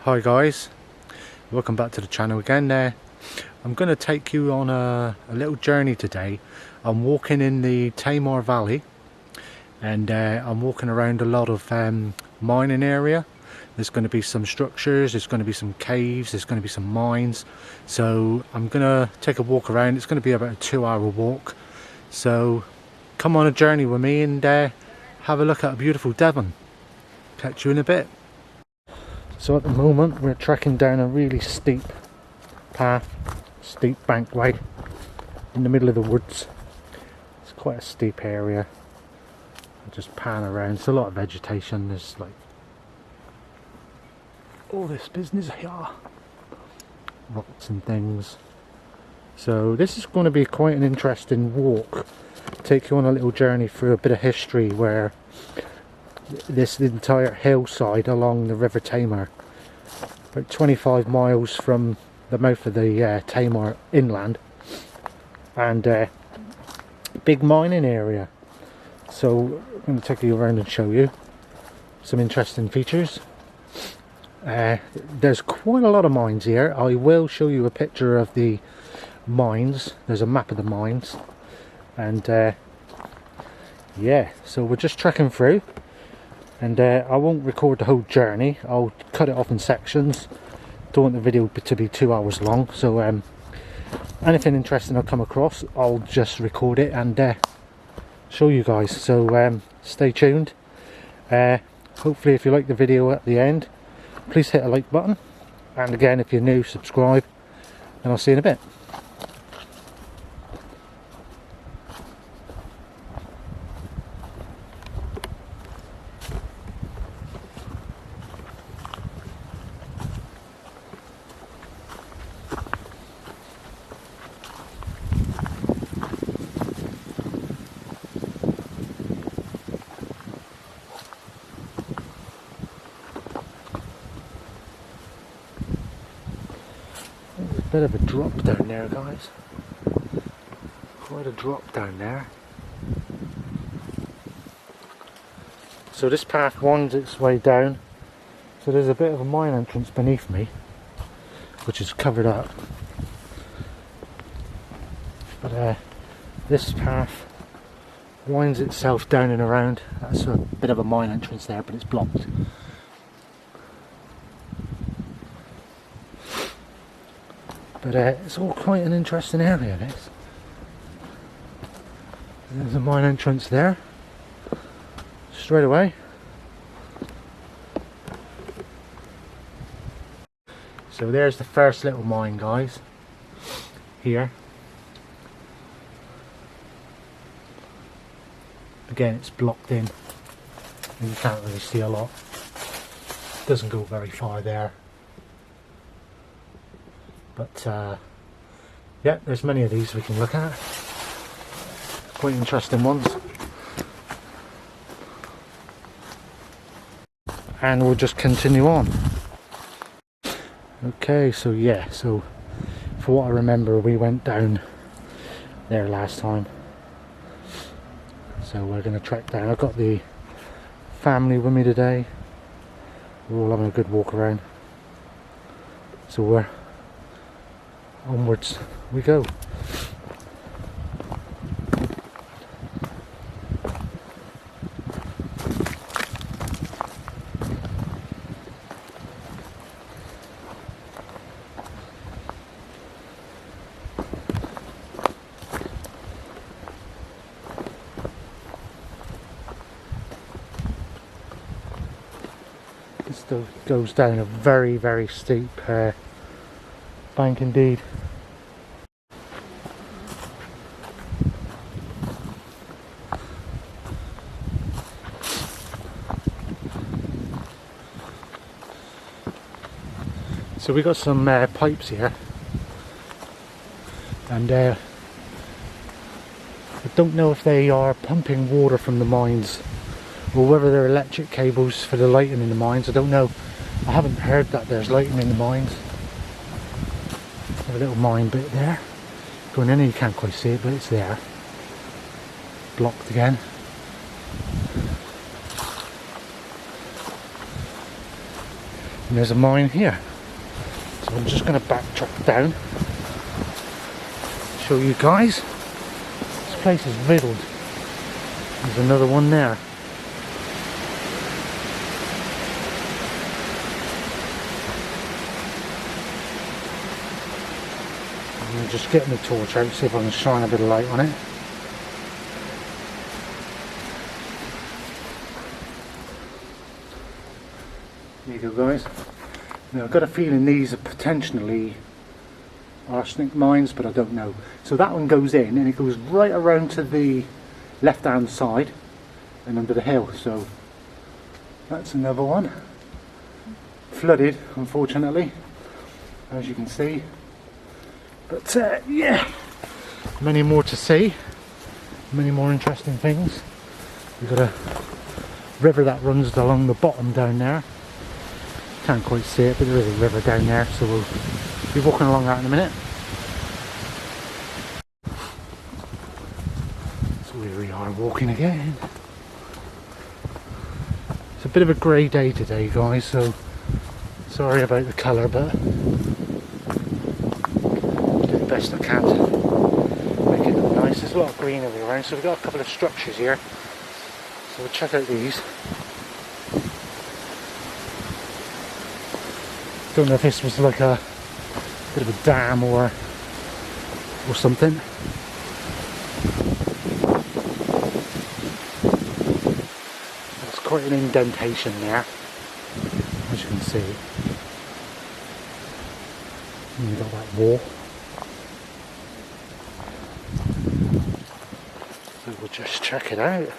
Hi guys, welcome back to the channel again. I'm going to take you on a little journey today. I'm walking in the Tamar Valley and I'm walking around a lot of mining area. There's going to be some structures, there's going to be some caves, there's going to be some mines. So I'm going to take a walk around. It's going to be about a 2-hour walk. So come on a journey with me and have a look at a beautiful Devon. Catch you in a bit. So at the moment we're trekking down a really steep path, steep bankway in the middle of the woods. It's quite a steep area. I'll just pan around. There's a lot of vegetation. There's like all this business here, rocks and things. So this is going to be quite an interesting walk. Take you on a little journey through a bit of history where this entire hillside along the River Tamar, about 25 miles from the mouth of the Tamar inland, and big mining area. So I'm going to take you around and show you some interesting features. There's quite a lot of mines here. I will show you a picture of the mines. There's a map of the mines, and yeah, so we're just trekking through. And I won't record the whole journey. I'll cut it off in sections. Don't want the video to be 2 hours long. So anything interesting I come across, I'll just record it and show you guys. So stay tuned. Hopefully if you like the video at the end, please hit a like button. And again, if you're new, subscribe. And I'll see you in a bit. Bit of a drop down there, guys. Quite a drop down there. So this path winds its way down. So there's a bit of a mine entrance beneath me, which is covered up. But this path winds itself down and around. That's a bit of a mine entrance there, but it's blocked. But it's all quite an interesting area, this. There's a mine entrance there, straight away. So there's the first little mine, guys, here. Again, it's blocked in, and you can't really see a lot. Doesn't go very far there. But yeah, there's many of these we can look at. Quite interesting ones. And we'll just continue on. Okay, so yeah, so for what I remember, we went down there last time. So we're going to trek down. I've got the family with me today. We're all having a good walk around. So we're onwards we go. This goes down a very, very steep bank indeed. So we got some pipes here, and I don't know if they are pumping water from the mines or whether they're electric cables for the lighting in the mines. I don't know. I haven't heard that there's lighting in the mines. Have a little mine bit there. Going in, you can't quite see it, but it's there. Blocked again. And there's a mine here. So I'm just going to backtrack down, show you guys. This place is riddled. There's another one there. I'm just getting the torch out, see if I can shine a bit of light on it. There you go, guys. Now I've got a feeling these are potentially arsenic mines, but I don't know. So that one goes in and it goes right around to the left hand side and under the hill. So that's another one. Flooded, unfortunately, as you can see. But yeah, many more to see, many more interesting things. We've got a river that runs along the bottom down there. Can't quite see it, but there is a river down there, so we'll be walking along that in a minute. So here we are walking again. It's a bit of a grey day today, guys, so sorry about the colour, but best I can to make it look nice. There's a lot of greenery around, so we've got a couple of structures here, so we'll check out these. Don't know if this was like a bit of a dam or something. There's quite an indentation there, as you can see. And you've got that wall. So we'll just check it out.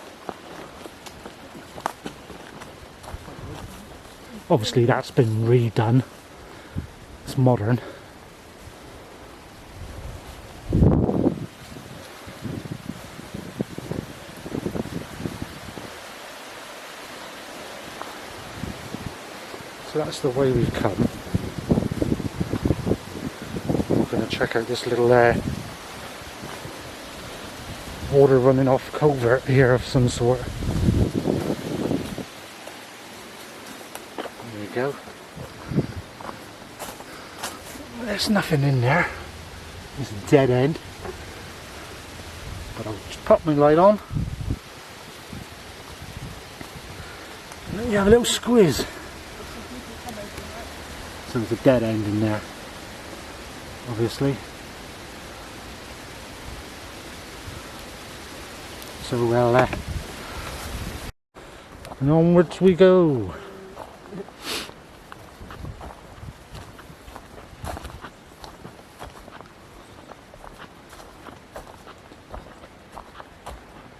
Obviously that's been redone. It's modern. So that's the way we've come. We're going to check out this little water running off culvert here of some sort. There you go. There's nothing in there. It's a dead end. But I'll just pop my light on. And then you have a little squeeze. So there's a dead end in there, obviously. So well, and onwards we go.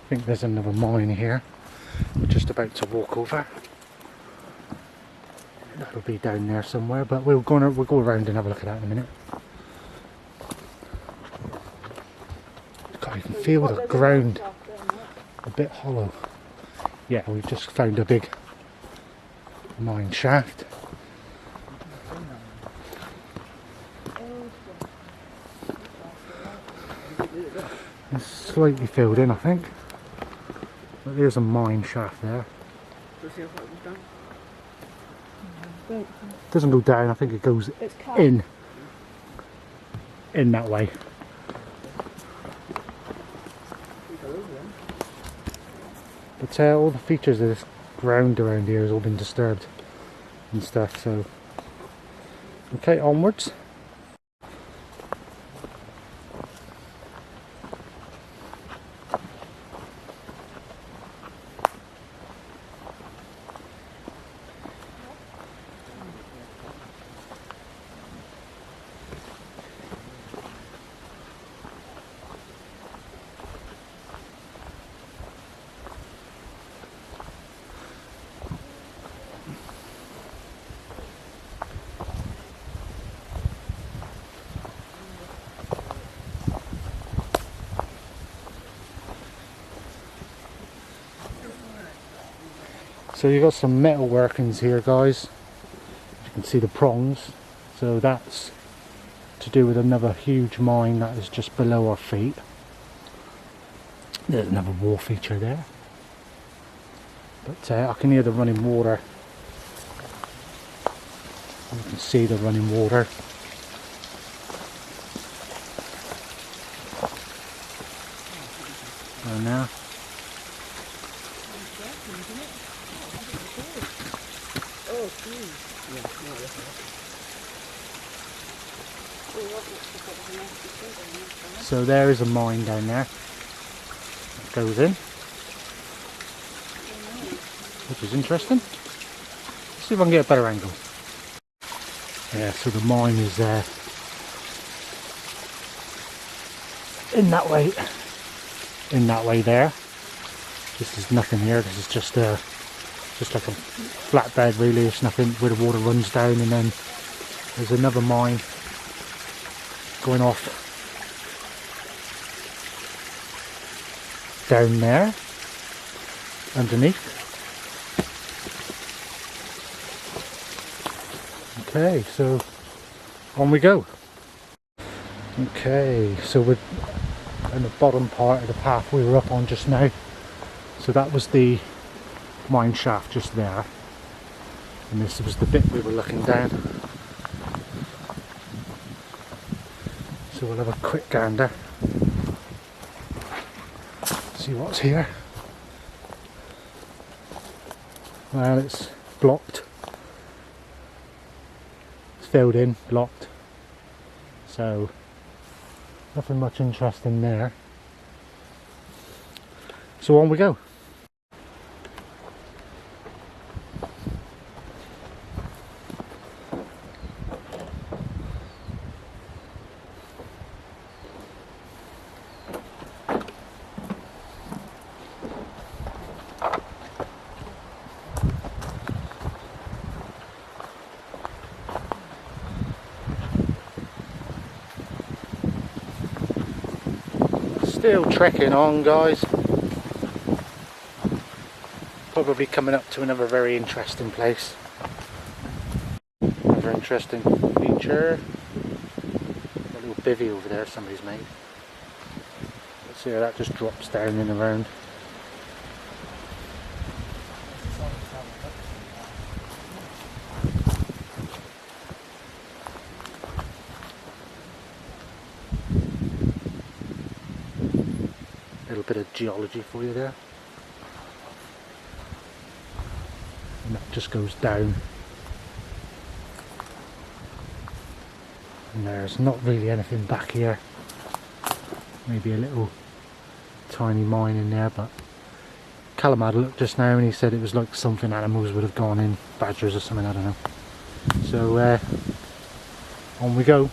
I think there's another mine here. We're just about to walk over. That'll be down there somewhere, but we'll go around and have a look at that in a minute. God, you can feel the ground a bit hollow. Yeah, we've just found a big mine shaft. It's slightly filled in, I think. But there's a mine shaft there. It doesn't go down, I think it goes in that way. But all the features of this ground around here has all been disturbed and stuff, so okay, onwards. So you've got some metal workings here, guys. You can see the prongs. So that's to do with another huge mine that is just below our feet. There's another wall feature there. But I can hear the running water You can see the running water. And now. So there is a mine down there that goes in, which is interesting. Let's see if I can get a better angle. Yeah, so the mine is in that way there. This is nothing here. This is just like a flatbed really. It's nothing where the water runs down, and then there's another mine going off down there underneath. Okay, so on we go. Okay, so we're in the bottom part of the path we were up on just now. So that was the mine shaft just there, and this was the bit we were looking down. So we'll have a quick gander, see what's here. Well, it's blocked. It's filled in, blocked. So nothing much interesting there. So on we go. Still trekking on, guys. Probably coming up to another very interesting place. Another interesting feature. A little bivvy over there somebody's made. Let's see how that just drops down in the round. Little bit of geology for you there, and that just goes down, and there's not really anything back here. Maybe a little tiny mine in there, but Callum had a look just now and he said it was like something animals would have gone in, badgers or something, I don't know. So on we go.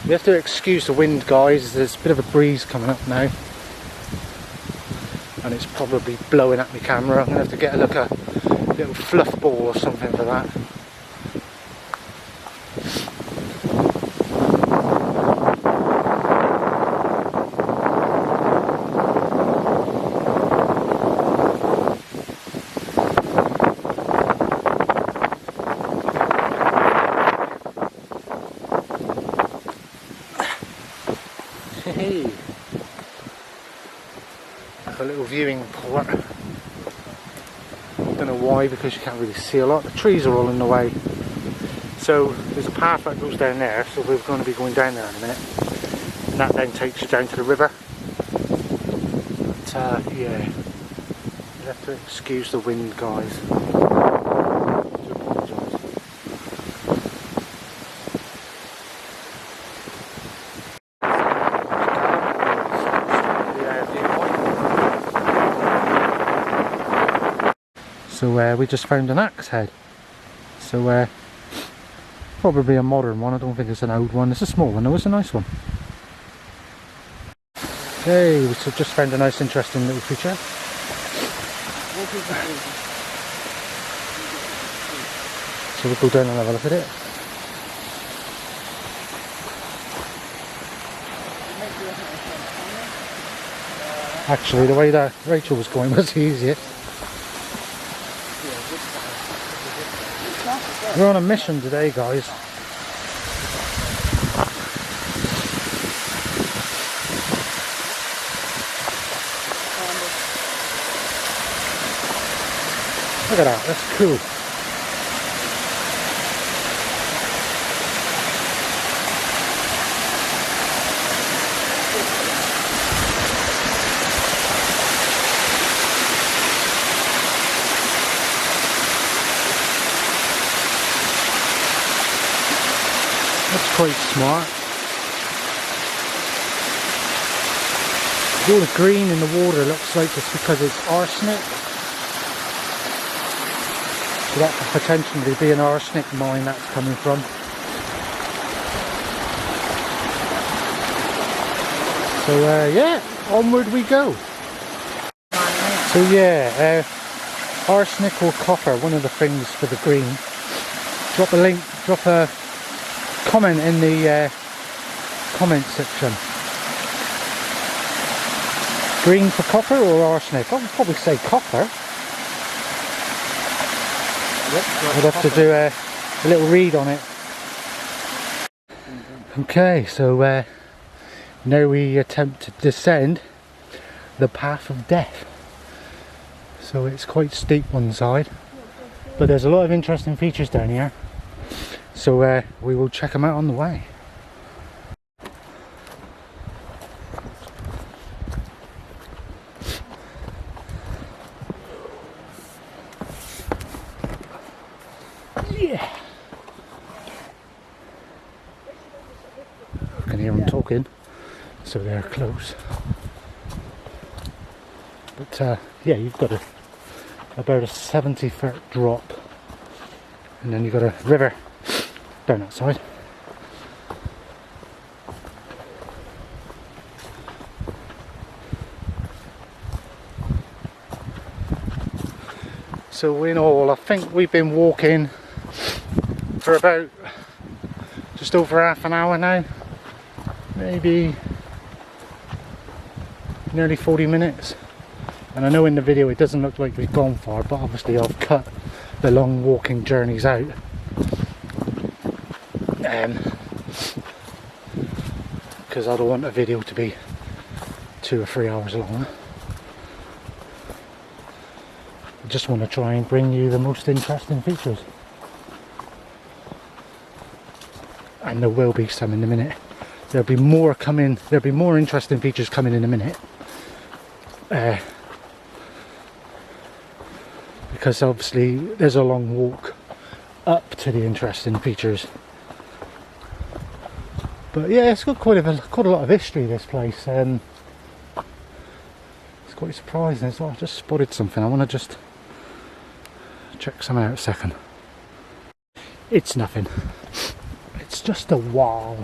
We have to excuse the wind, guys. There's a bit of a breeze coming up now, and it's probably blowing at my camera. I'm going to have to get a little fluff ball or something for that. Hey, like a little viewing port. Don't know why, because you can't really see a lot. The trees are all in the way. So there's a path that goes down there, so we're going to be going down there in a minute, and that then takes you down to the river. But yeah, you have to excuse the wind, guys. So we just found an axe head. So probably a modern one. I don't think it's an old one. It's a small one though. It's a nice one. Okay, we just found a nice interesting little feature. So we'll go down and have a look at it. Actually, the way that Rachel was going was easier. We're on a mission today, guys. Look at that, that's cool. That's quite smart. All the green in the water looks like it's because it's arsenic. So that could potentially be an arsenic mine that's coming from. So yeah, onward we go. So yeah, arsenic or copper, one of the things for the green. Drop a link, drop a comment in the comment section. Green for copper or arsenic? I would probably say copper. I'd have to do a little read on it. Okay, so now we attempt to descend the path of death. So it's quite steep one side, but there's a lot of interesting features down here. So we will check them out on the way. Yeah. I can hear them talking, so they're close. But yeah, you've got about a 70-foot drop, and then you've got a river down that side. So in all, I think we've been walking for about just over half an hour now, maybe nearly 40 minutes. And I know in the video it doesn't look like we've gone far, but obviously I've cut the long walking journeys out. Because I don't want a video to be 2 or 3 hours long. I just want to try and bring you the most interesting features. And there will be some in a minute. There'll be more coming, there'll be more interesting features coming in a minute. Because obviously there's a long walk up to the interesting features. But yeah, it's got quite a lot of history, this place. It's quite surprising. So I just spotted something. I want to just check some out a second. It's nothing. It's just a wall.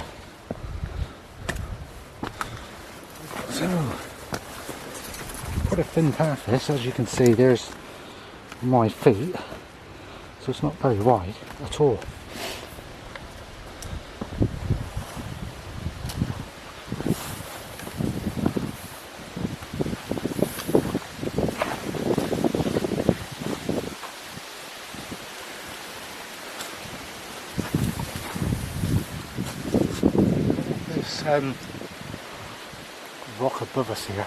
So, quite a thin path this, as you can see. There's my feet, so it's not very wide at all. There's rock above us here.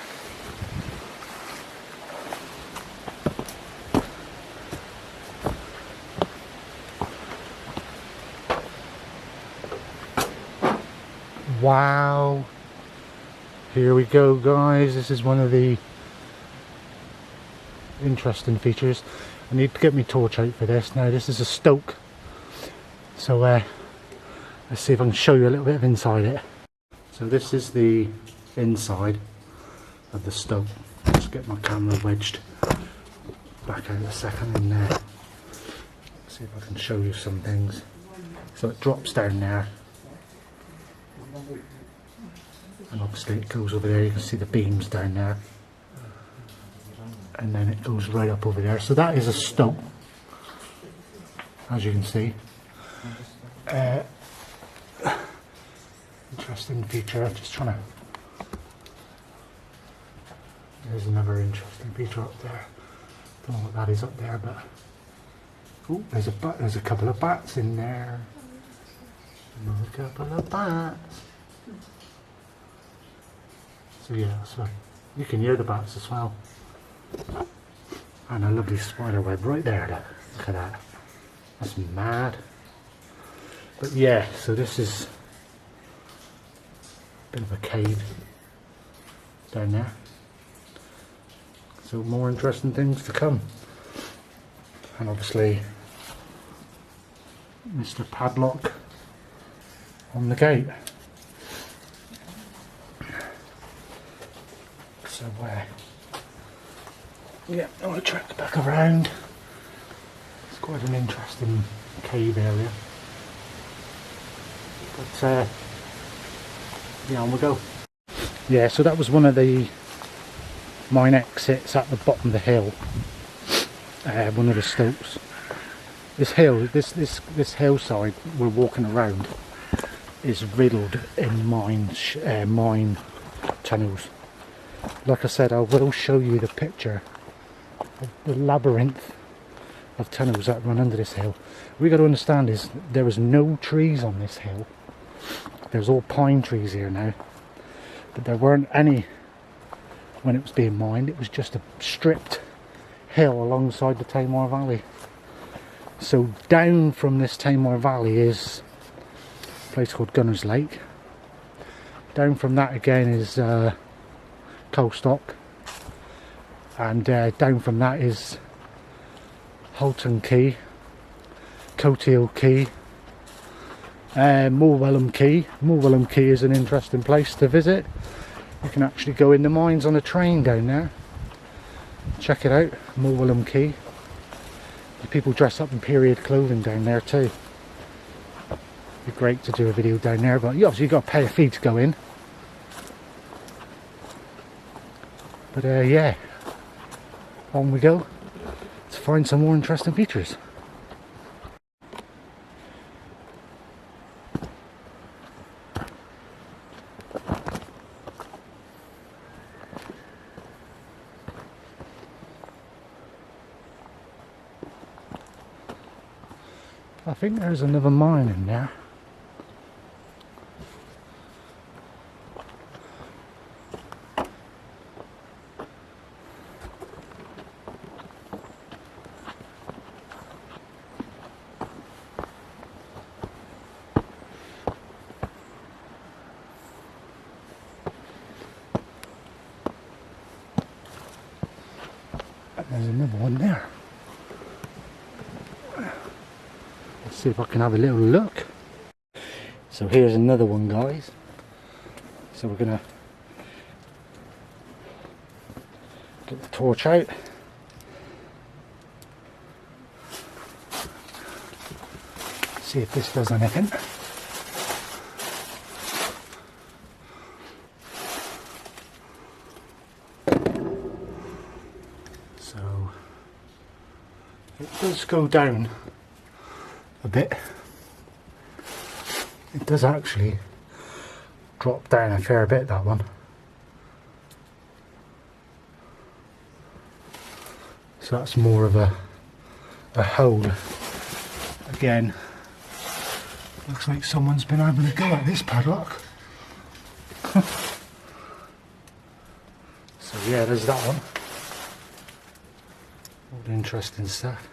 Wow, here we go, guys. This is one of the interesting features. I need to get my torch out for this. Now this is a Stoke, so let's see if I can show you a little bit of inside it. So this is the inside of the Stoke. Let's get my camera wedged back out a second in there. See if I can show you some things. So it drops down there, and obviously it goes over there. You can see the beams down there, and then it goes right up over there. So that is a Stoke, as you can see. Interesting feature. I'm just trying to. There's another interesting feature up there. Don't know what that is up there, but oh, there's a couple of bats in there. A couple of bats. So yeah, so you can hear the bats as well. And a lovely spider web right there, look at that. That's mad. But yeah, so this is a bit of a cave down there. So more interesting things to come. And obviously Mr. Padlock on the gate. So yeah, I'll track back around. It's quite an interesting cave area. But yeah, on we go. Yeah, so that was one of the mine exits at the bottom of the hill. One of the Stokes. This hill, this hillside we're walking around is riddled in mine tunnels. Like I said, I will show you the picture of the labyrinth of tunnels that run under this hill. What we got to understand is there was no trees on this hill. There's all pine trees here now, but there weren't any when it was being mined. It was just a stripped hill alongside the Tamar Valley. So down from this Tamar Valley is a place called Gunner's Lake. Down from that again is Stoke, and down from that is Halton Key, Cotehill Key, Morwellham Key. Morwellham Key is an interesting place to visit. You can actually go in the mines on a train down there. Check it out, Morwellham Key. The people dress up in period clothing down there too. It'd be great to do a video down there, but you obviously got to pay a fee to go in. But yeah, on we go to find some more interesting features. I think there's another mine in there. And there's another one there. See if I can have a little look. So here's another one, guys. So we're gonna get the torch out. See if this does anything. So it does go down a bit. It does actually drop down a fair bit, that one. So that's more of a hole. Again, looks like someone's been having a go at this padlock. So yeah, there's that one. All the interesting stuff.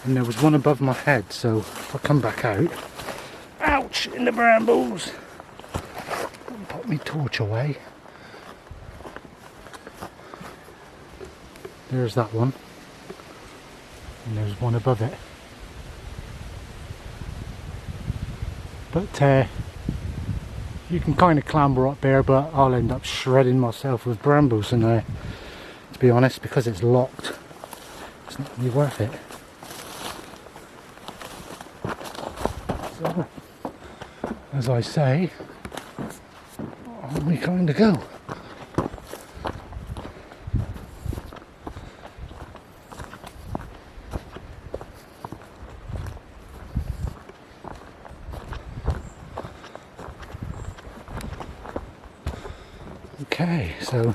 And there was one above my head, so if I come back out, ouch, in the brambles, put my torch away. There's that one, and there's one above it. But you can kind of clamber up there, but I'll end up shredding myself with brambles, and to be honest, because it's locked, it's not really worth it. So, as I say, on we kind of go. Okay, so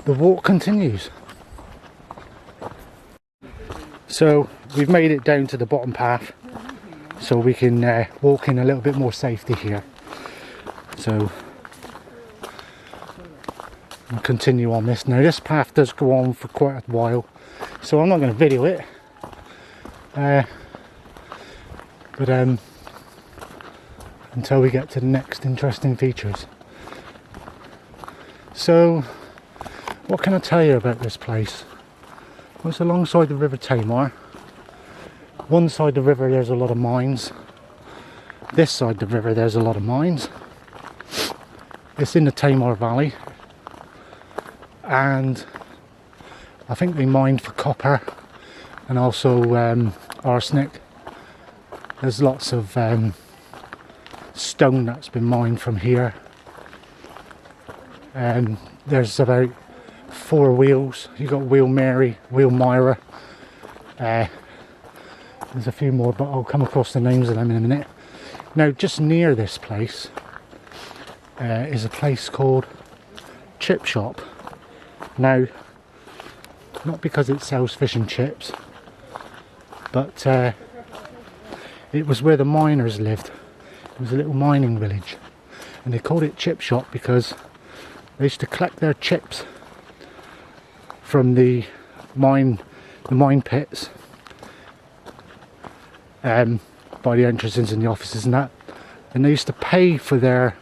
the walk continues. So we've made it down to the bottom path, so we can walk in a little bit more safety here. So we'll continue on this. Now this path does go on for quite a while, so I'm not going to video it. But until we get to the next interesting features. So what can I tell you about this place? Well, it's alongside the River Tamar. One side of the river there's a lot of mines. This side of the river there's a lot of mines. It's in the Tamar Valley, and I think they mined for copper and also arsenic. There's lots of stone that's been mined from here. There's about 4 wheels. You've got Wheel Mary, Wheel Myra. There's a few more, but I'll come across the names of them in a minute. Now, just near this place is a place called Chip Shop. Now, not because it sells fish and chips, but it was where the miners lived. It was a little mining village, and they called it Chip Shop because they used to collect their chips from the mine pits, by the entrances and the offices and that, and they used to pay for their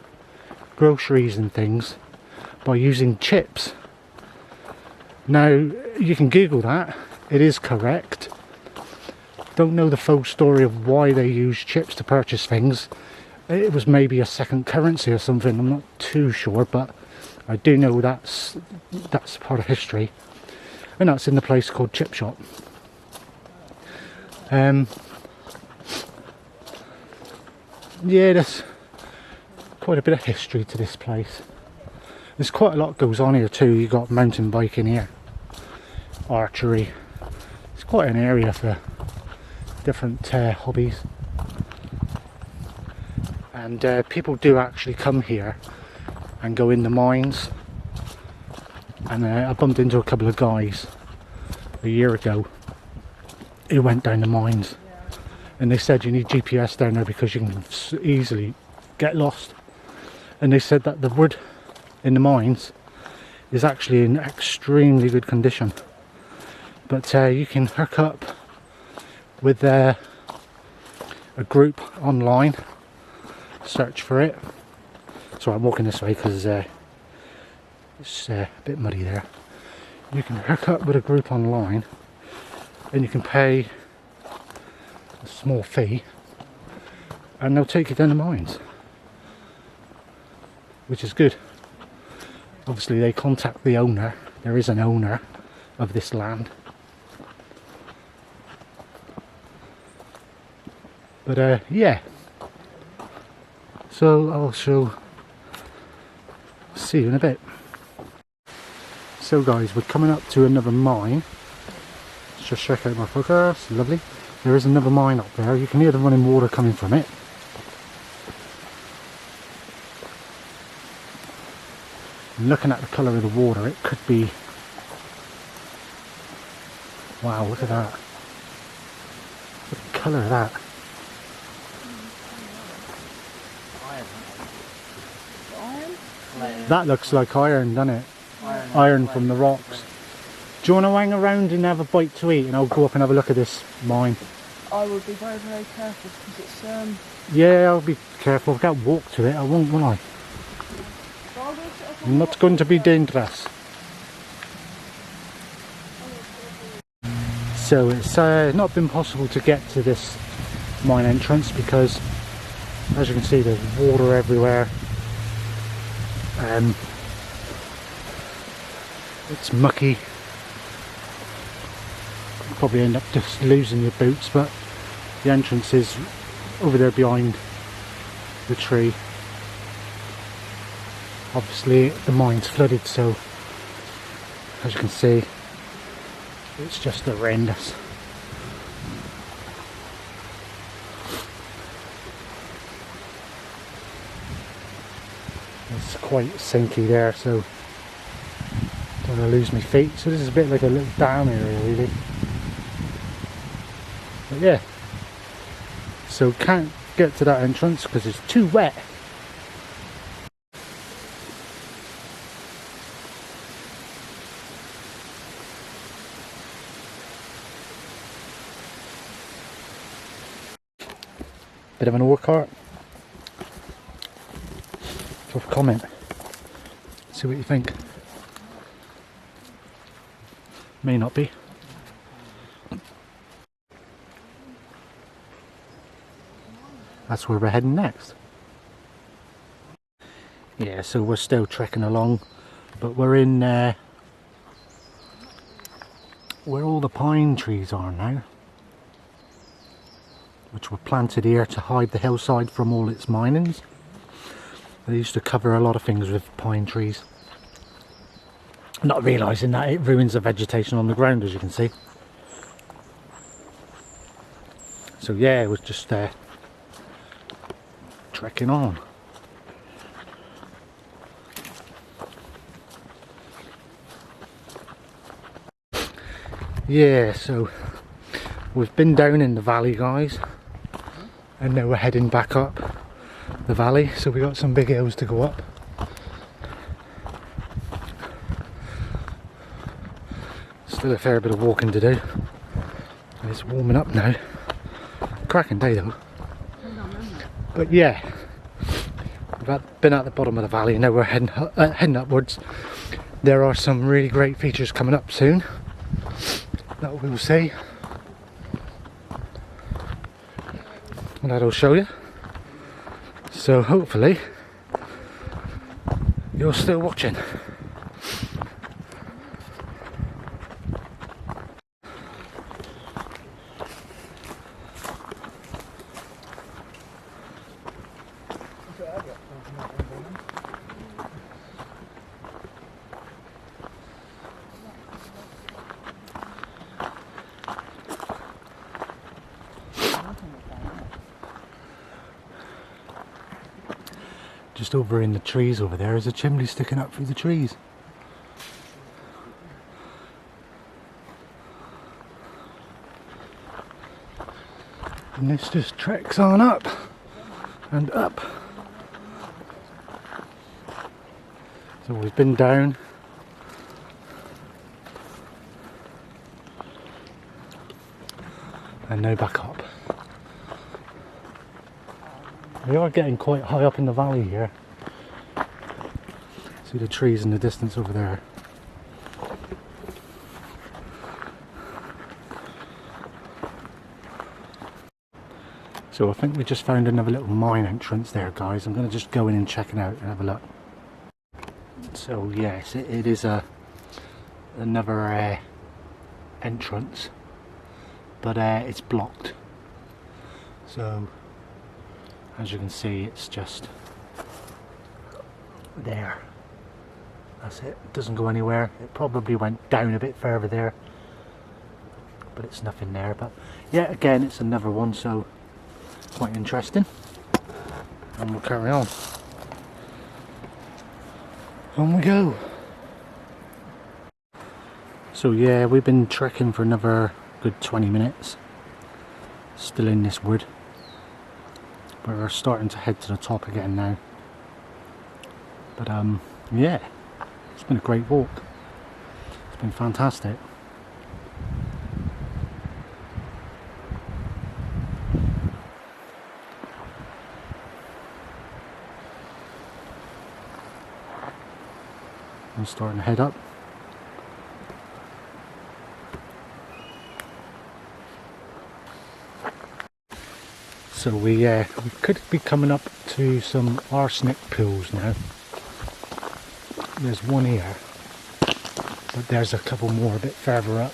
groceries and things by using chips. Now you can Google that, it is correct. Don't know the full story of why they used chips to purchase things. It was maybe a second currency or something, I'm not too sure, but I do know that's part of history, and that's in the place called Chip Shop. Yeah, there's quite a bit of history to this place. There's quite a lot goes on here too. You got mountain biking here, archery. It's quite an area for different hobbies, and people do actually come here and go in the mines. And I bumped into a couple of guys a year ago who went down the mines, and they said you need GPS down there because you can easily get lost. And they said that the wood in the mines is actually in extremely good condition, but you can hook up with a group online, search for it. So I'm walking this way because it's a bit muddy there. You can hook up with a group online and you can pay a small fee and they'll take you down the mines, which is good. Obviously they contact the owner. There is an owner of this land. But yeah, so I shall see you in a bit. So guys, we're coming up to another mine. Let's just check out my focus. Lovely. There is another mine up there. You can hear the running water coming from it. And looking at the colour of the water, it could be... Wow, look at that. Look at the colour of that. That looks like iron, doesn't it? Iron from the rocks. Do you want to hang around and have a bite to eat, and I'll go up and have a look at this mine? I would be very, very careful because it's Yeah, I'll be careful. I can't walk to it. I won't, will I? I'm not going to be dangerous. So it's not been possible to get to this mine entrance because, as you can see, there's water everywhere. It's mucky. You'll probably end up just losing your boots, but the entrance is over there behind the tree. Obviously the mine's flooded, so as you can see it's just horrendous. It's quite sinky there, so don't want to lose my feet. So this is a bit like a little down area really. But yeah, so can't get to that entrance because it's too wet. Bit of an ore cart. Drop a comment. See what you think. May not be. That's where we're heading next. Yeah, so we're still trekking along, but we're in where all the pine trees are now, which were planted here to hide the hillside from all its minings. They used to cover a lot of things with pine trees, not realising that it ruins the vegetation on the ground, as you can see. So yeah, we're just trekking on. Yeah, so we've been down in the valley, guys, and now we're heading back up the valley. So we got some big hills to go up. Still a fair bit of walking to do, and it's warming up now. Cracking day though. But yeah, we've been at the bottom of the valley and now we're heading upwards. There are some really great features coming up soon that we'll see, and that'll show you. So hopefully you're still watching. Just over in the trees over there is a chimney sticking up through the trees. And this just treks on up and up. So we've been down. And now back up. We are getting quite high up in the valley here. See the trees in the distance over there. So I think we just found another little mine entrance there, guys. I'm going to just go in and check it out and have a look. So yes, it is another entrance, but it's blocked. So as you can see, it's just there. That's it. It doesn't go anywhere. It probably went down a bit further there, but it's nothing there. But yeah, again, it's another one, so quite interesting. And we'll carry on. On we go. So yeah, we've been trekking for another good 20 minutes. Still in this wood. But we're starting to head to the top again now. But yeah, it's been a great walk. It's been fantastic. I'm starting to head up. So we could be coming up to some arsenic pools now. There's one here, but there's a couple more a bit further up.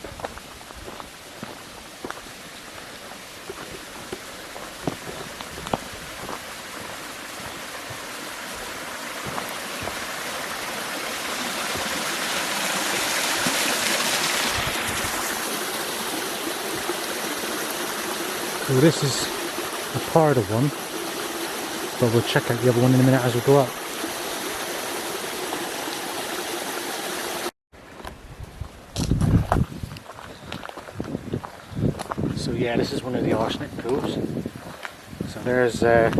So this is a part of one, but we'll check out the other one in a minute as we go up. So So yeah, this is one of the arsenic pools. So there's that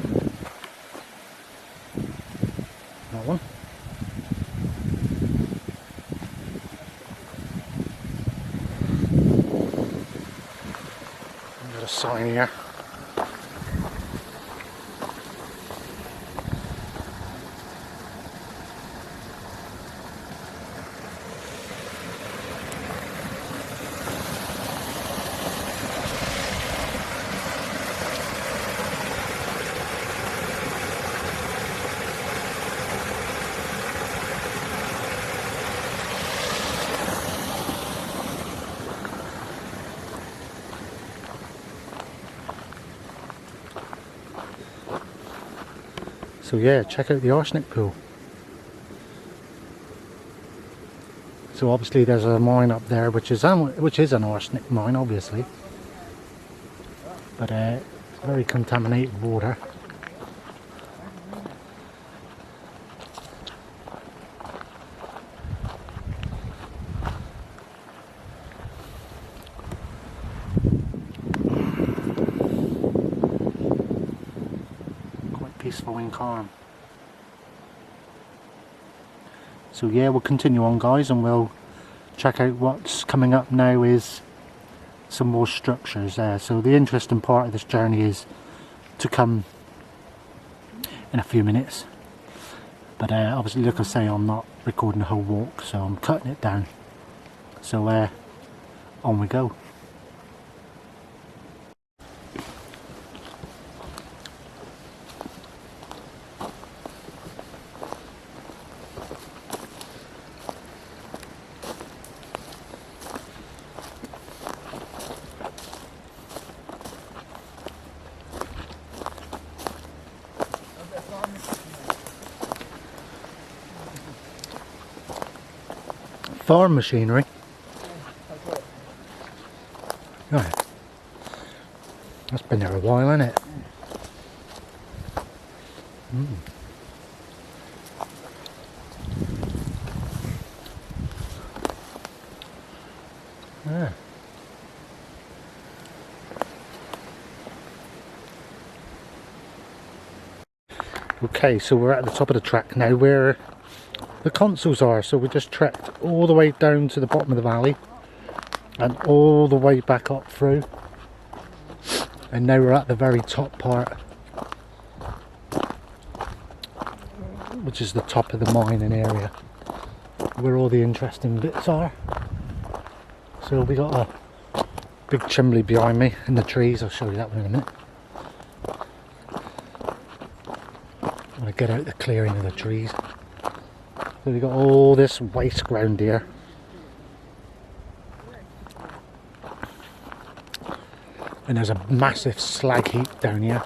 one. Got a sign here. So yeah, check out the arsenic pool. So obviously there's a mine up there which is an arsenic mine, obviously, but it's very contaminated water. Quite peaceful and calm. So yeah, we'll continue on, guys, and we'll check out what's coming up now is some more structures there. So the interesting part of this journey is to come in a few minutes, but obviously, like I say, I'm not recording the whole walk, so I'm cutting it down. So on we go. Farm machinery. Right. That's been there a while, hasn't it? Yeah. Okay, so we're at the top of the track now where the consoles are. So we just trekked all the way down to the bottom of the valley and all the way back up through, and now we're at the very top part, which is the top of the mining area where all the interesting bits are. So we got a big chimney behind me in the trees. I'll show you that one in a minute. I'm going to get out the clearing of the trees. So we've got all this waste ground here. And there's a massive slag heap down here.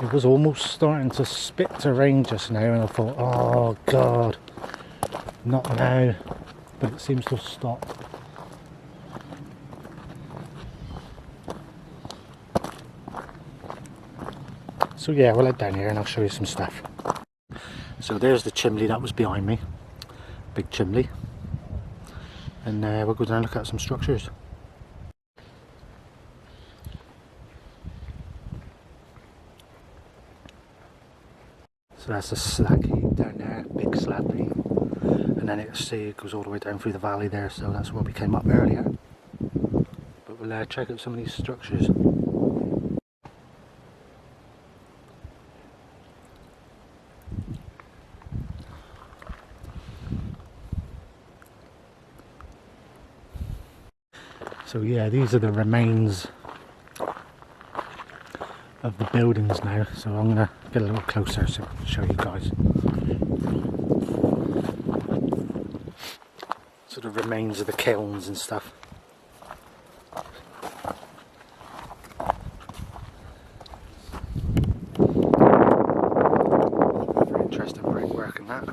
It was almost starting to spit to rain just now, and I thought, oh god, not now. But it seems to have stopped. So yeah, we'll head down here and I'll show you some stuff. So there's the chimney that was behind me. Big chimney. And we'll go down and look at some structures. So that's the slag heap down there, big slag heap. And then it goes all the way down through the valley there, so that's where we came up earlier. But we'll check out some of these structures. So yeah, these are the remains of the buildings now, so I'm going to get a little closer so I can show you guys. So the remains of the kilns and stuff. Very interesting brickwork and that.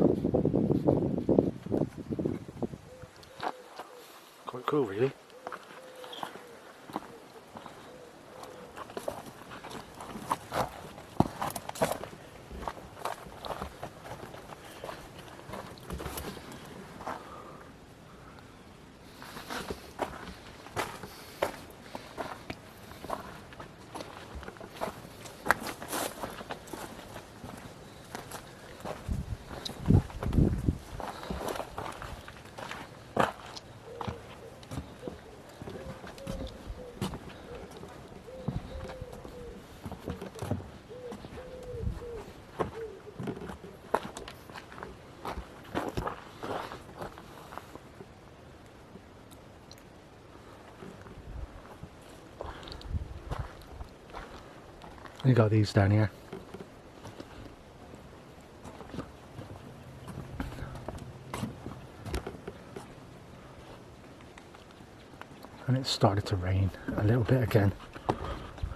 Quite cool, really. You got these down here. And it's started to rain a little bit again.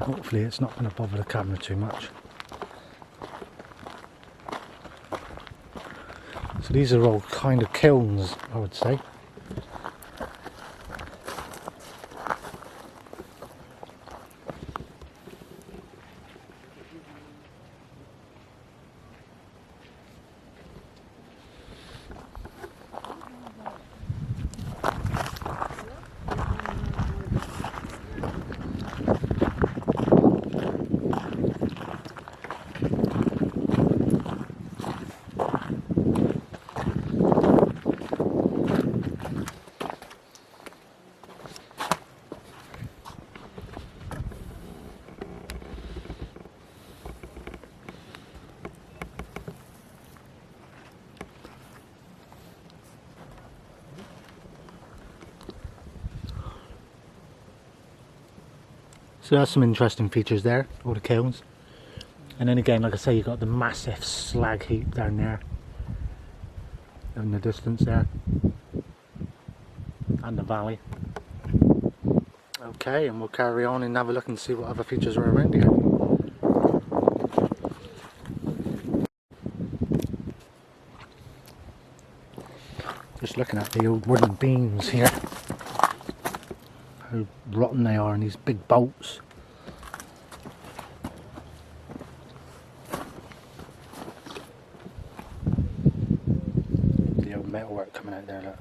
Hopefully it's not going to bother the camera too much. So these are all kind of kilns, I would say. So there's some interesting features there, all the kilns. And then again, like I say, you've got the massive slag heap down there in the distance there, and the valley. Okay, and we'll carry on and have a look and see what other features are around here. Just looking at the old wooden beams here, how rotten they are, and these big bolts. The old metalwork coming out there, look.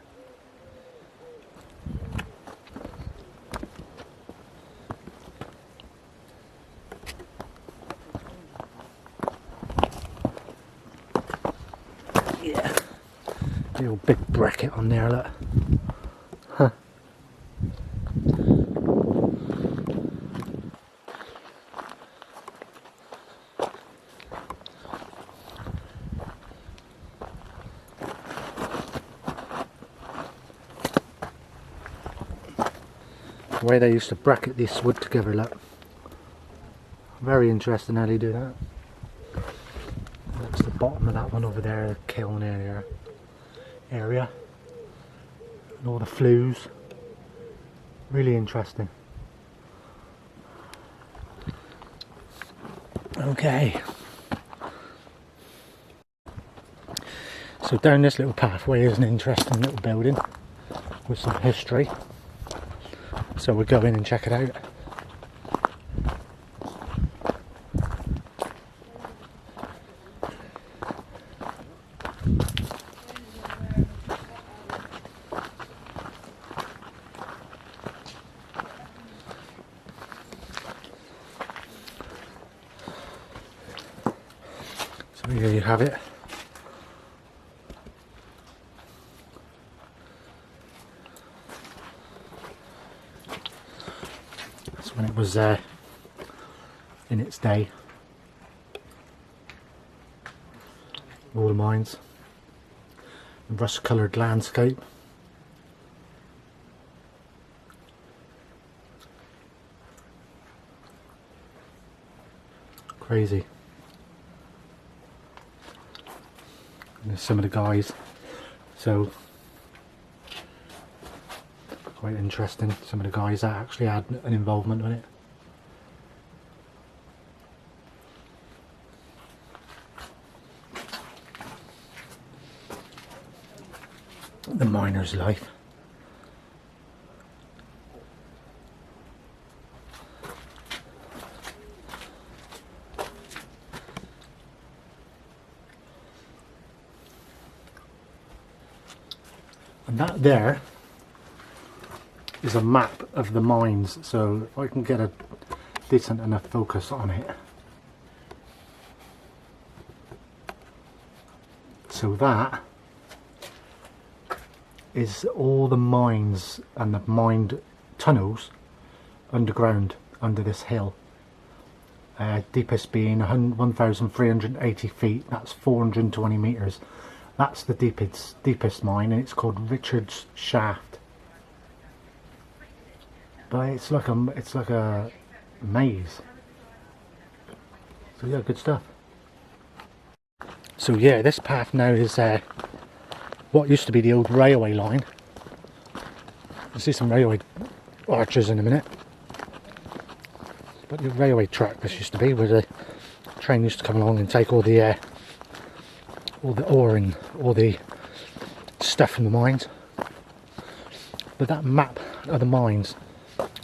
Yeah, the old big bracket on there, look. Huh. The way they used to bracket this wood together, look. Very interesting how they do that. That's the bottom of that one over there, the kiln area. And all the flues. Really interesting. Okay. So down this little pathway is an interesting little building with some history. So we'll go in and check it out. So here you have it. That's when it was in its day. All the mines. The rust coloured landscape. Crazy. And there's some of the guys, so quite interesting, some of the guys that actually had an involvement in it. The miner's life. And that there is a map of the mines, so if I can get a decent enough focus on it. So that is all the mines and the mined tunnels underground under this hill. Deepest being 1,380 feet, that's 420 metres. That's the deepest mine, and it's called Richard's Shaft. But it's like a maze. So yeah, good stuff. So yeah, this path now is what used to be the old railway line. You'll see some railway arches in a minute. But the railway track this used to be, where the train used to come along and take all the ore and all the stuff from the mines. But that map of the mines,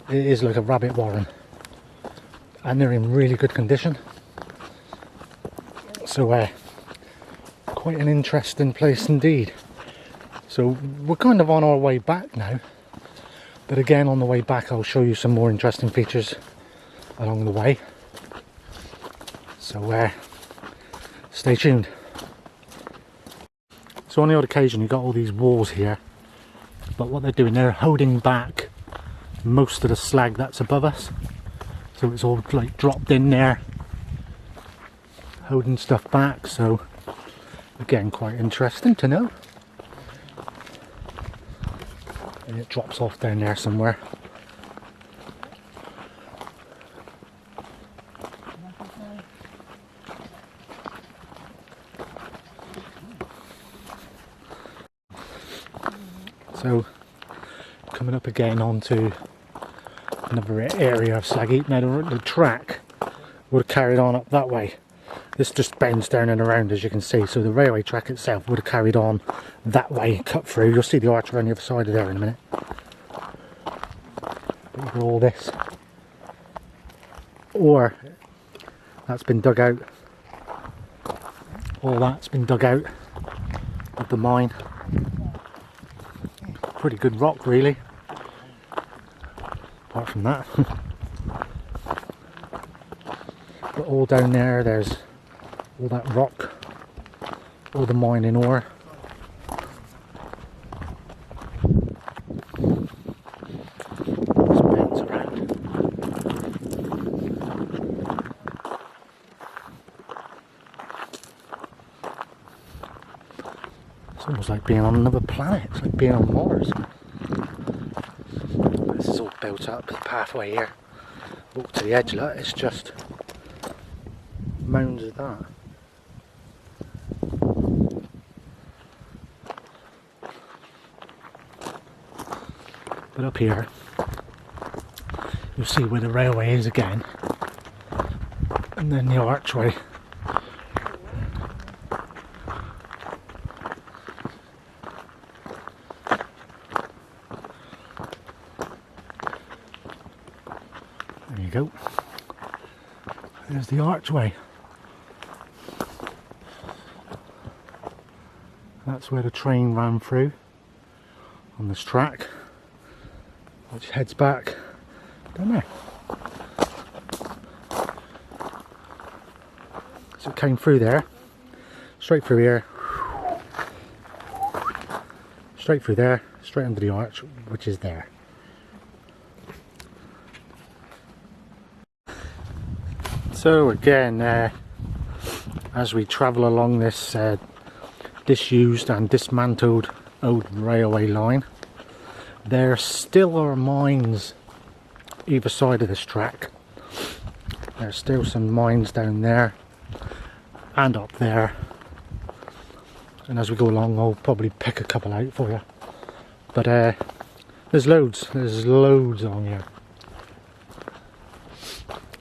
it is like a rabbit warren, and they're in really good condition. So quite an interesting place indeed. So we're kind of on our way back now, but again on the way back I'll show you some more interesting features along the way. So stay tuned. So on the odd occasion you've got all these walls here, but what they're doing, they're holding back most of the slag that's above us. So it's all like dropped in there, holding stuff back. So again, quite interesting to know. And it drops off down there somewhere. So coming up again onto another area of slag heap. Now the track would have carried on up that way. This just bends down and around, as you can see, so the railway track itself would have carried on that way, cut through. You'll see the arch around the other side of there in a minute. But you've got all this, or that's been dug out. All that's been dug out of the mine. Pretty good rock, really. Apart from that. But all down there, there's all that rock, all the mining ore. Just bends around. It's almost like being on another planet. It's like being on Mars. This is all built up, the pathway here. Walk to the edge of that, it's just mounds of that. But up here, you'll see where the railway is again, and then the archway. There you go. There's the archway. That's where the train ran through on this track, which heads back down there. So it came through there, straight through here, straight through there, straight under the arch, which is there. So again, as we travel along this disused and dismantled old railway line, there still are mines either side of this track. There's still some mines down there and up there, and as we go along I'll probably pick a couple out for you. But there's loads on here.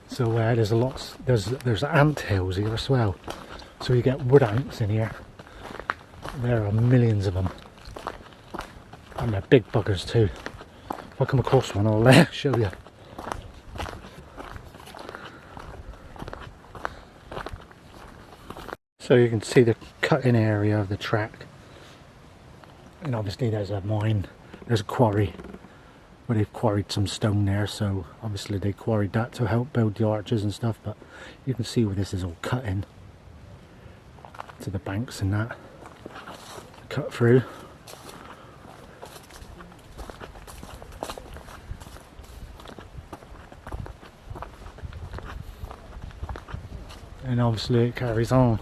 So there's a lot. There's ant hills here as well. So you get wood ants in here. There are millions of them, and they're big buggers too. If I come across one, I'll show you. So you can see the cut-in area of the track, and obviously there's a mine, there's a quarry where they've quarried some stone there, so obviously they quarried that to help build the arches and stuff. But you can see where this is all cut in to the banks and that, cut through. And obviously it carries on.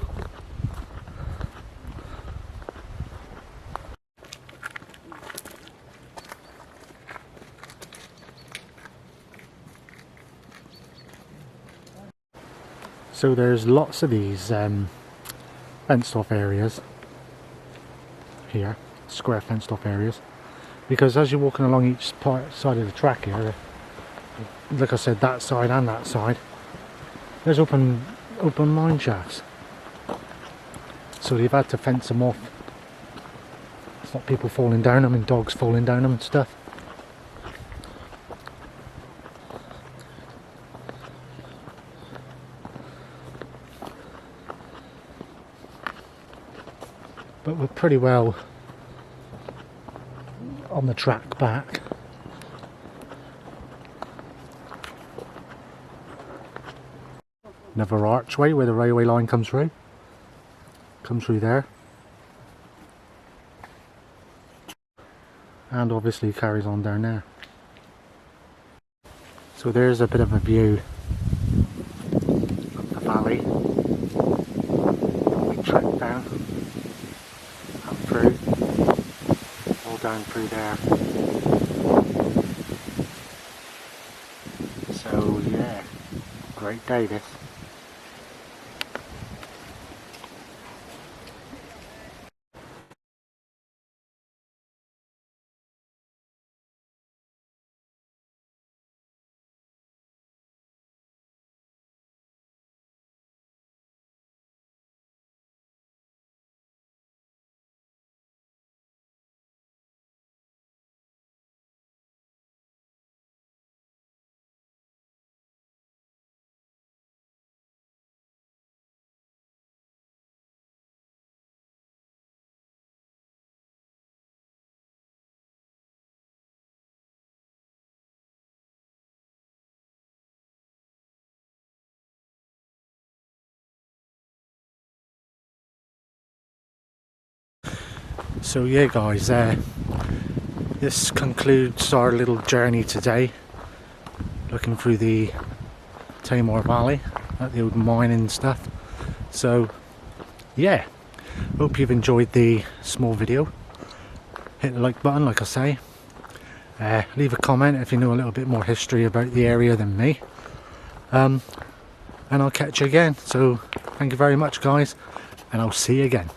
So there's lots of these fenced off areas here, square fenced off areas, because as you're walking along each side of the track here, like I said, that side and that side, there's open mine shafts. So they've had to fence them off. Stop people falling down them and dogs falling down them and stuff. But we're pretty well on the track back. Another archway where the railway line comes through. Comes through there. And obviously carries on down there. So there's a bit of a view of the valley. We trek down and through, all down through there. So yeah, great day this. So yeah guys, this concludes our little journey today, looking through the Tamar Valley at the old mining stuff. So yeah, hope you've enjoyed the small video. Hit the like button, like I say. Leave a comment if you know a little bit more history about the area than me. And I'll catch you again. So thank you very much guys, and I'll see you again.